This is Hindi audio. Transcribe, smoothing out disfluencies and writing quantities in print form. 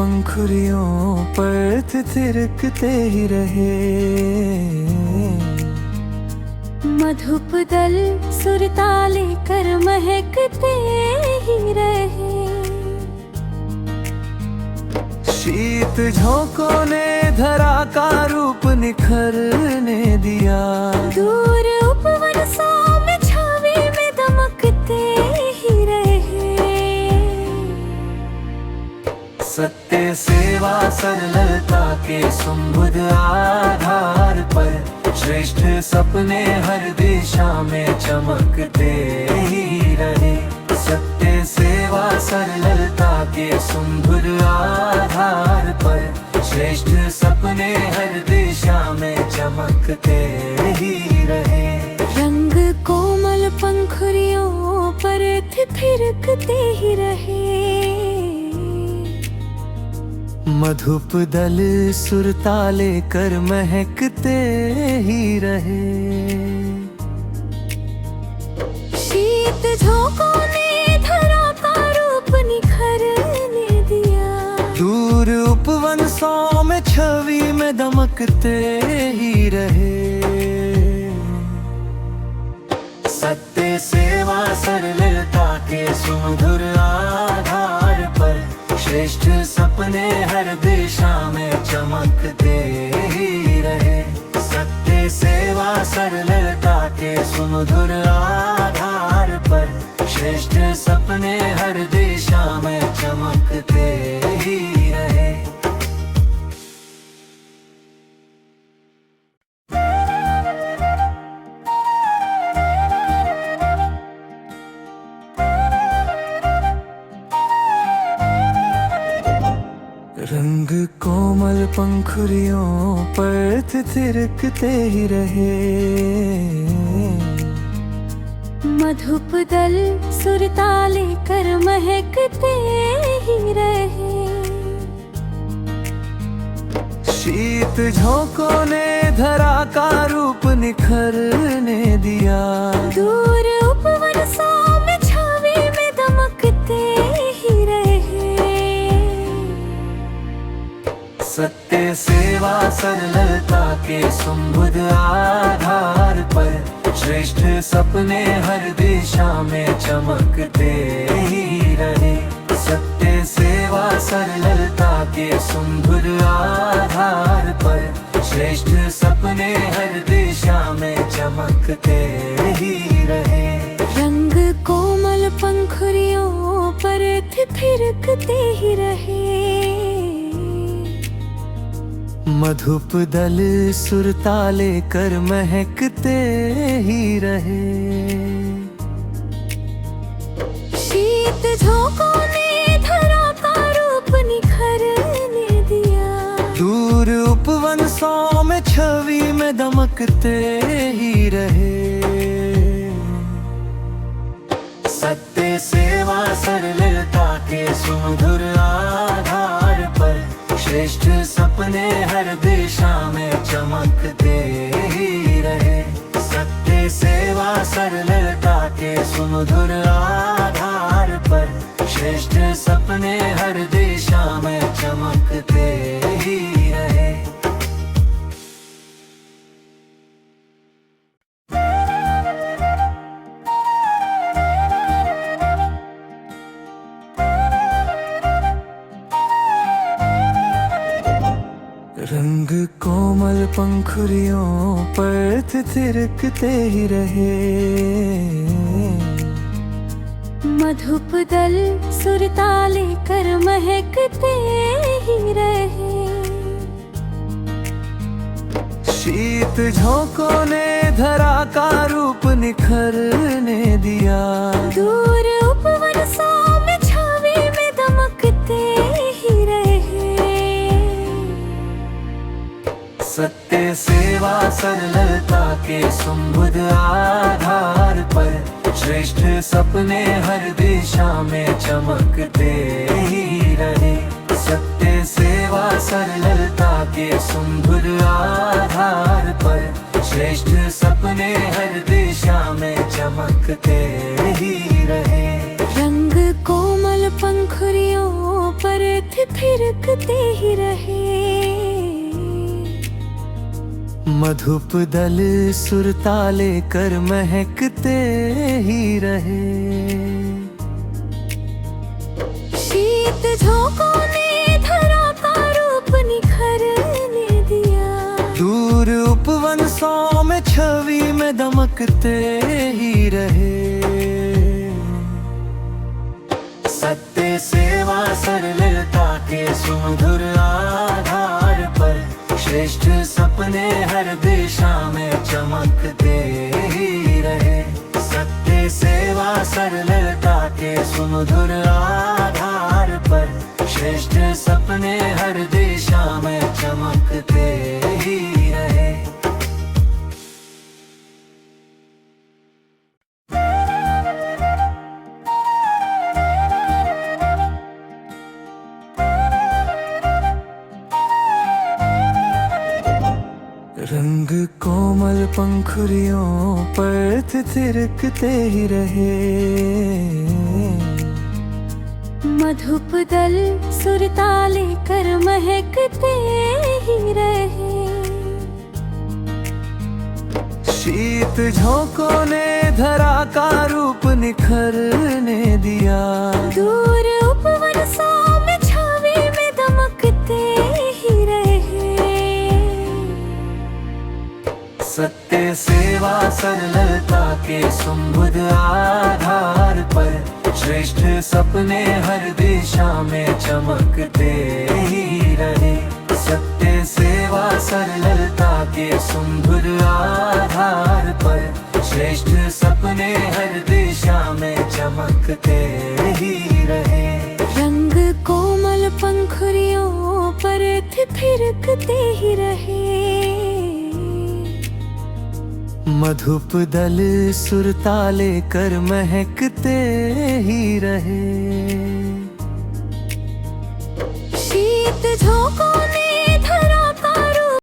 पंखुड़ियों पर थिरकते ही रहे। मधुप दल सुरताले कर महकते ही रहे। शीत झोंकों ने धरा का रूप निखरने दिया। दूर उपवन सौ में छवि में दमकते ही रहे। सत्य सेवा सरलता के सुमबुध आधार पर श्रेष्ठ सपने हर दिशा में चमकते ही रहे। सत्य सेवा सरलता के सुमधुर आधार पर श्रेष्ठ सपने हर दिशा में चमकते ही रहे। रंग कोमल पंखुड़ियों पर थिरकते ही रहे। मधुप दल सुरताले कर महकते ही रहे। शीत झोंकों ने धरा का रूप निखरने दिया। दूर उपवन सौ में छवि में दमकते ही रहे। सत्य सेवा सरलता के सुमधुर आधार पर श्रेष्ठ सपने हर दिशा में चमकते ही रहे। सत्य सेवा सरलता के सुमधुर आधार पर श्रेष्ठ सपने हर दिशा में चमकते ही रहे। रंग कोमल पंखुड़ियों पर थिरकते ही रहे। मधुप दल सुरताले कर महकते ही रहे। शीत झोंकों ने धरा का रूप निखरने दिया। दूर उपवन सौ में छवि में दमकते ही रहे। सत्य सेवा सरलता के सुमबुध आधार पर श्रेष्ठ सपने हर दिशा में चमकते ही रहे। सत्य सेवा सरलता के सुमधुर आधार पर श्रेष्ठ सपने हर दिशा में चमकते ही रहे। रंग कोमल पंखुड़ियों पर थिरकते ही रहे। मधुप दल सुरताले कर महकते ही रहे। शीत झोंकों ने धरा का रूप निखरने दिया। दूर उपवन सौ में छवि में दमकते ही रहे। सत्य सेवा सरलता के सुमधुर आधार पर श्रेष्ठ सपने हर दिशा में चमकते ही रहे। सत्य सेवा सरलता के सुमधुर आधार पर श्रेष्ठ सपने हर दिशा में चमकते ही रहे। रंग कोमल पंखुड़ियों पर थिरकते ही रहे। मधुप दल सुरताले कर महकते ही रहे। शीत झोंकों ने धरा का रूप निखरने दिया। दूर उपवन सौ में छवि में दमकते ही रहे। सत्य सेवा सरलता के सुमबुध आधार पर श्रेष्ठ सपने हर दिशा में चमकते ही रहे। सत्य सेवा सरलता के सुमधुर आधार पर श्रेष्ठ सपने हर दिशा में चमकते ही रहे। रंग कोमल पंखुड़ियों पर थिरकते ही रहे। मधुप दल सुर ताले कर महकते ही रहे। शीत झोंकों ने धरा का रूप निखरने दिया। दूर उपवनों में छवि में दमकते ही रहे। सत्य सेवा सरलता के सुमधुर आधार पर श्रेष्ठ सपने हर दिशा में चमकते ही रहे। सत्य सेवा सरलता के सुमधुर आधार पर श्रेष्ठ सपने हर दिशा में चमकते ही रहे। रंग कोमल पंखुड़ियों पर थिरकते ही रहे। मधुप दल सुर ताले कर महकते ही रहे। शीत झोंकों ने धरा का रूप निखरने दिया। दूर उपवनों में छवि में दमकते ही रहे। सत्य सेवा सरलता के सुमधुर आधार पर श्रेष्ठ सपने हर दिशा में चमकते ही रहे। सत्य सेवा सरलता के सुमधुर आधार पर श्रेष्ठ सपने हर दिशा में चमकते ही रहे। रंग कोमल पंखुड़ियों पर थिरकते ही रहे। मधुप दल सुर ताले कर महकते ही रहे। शीत झोंकों ने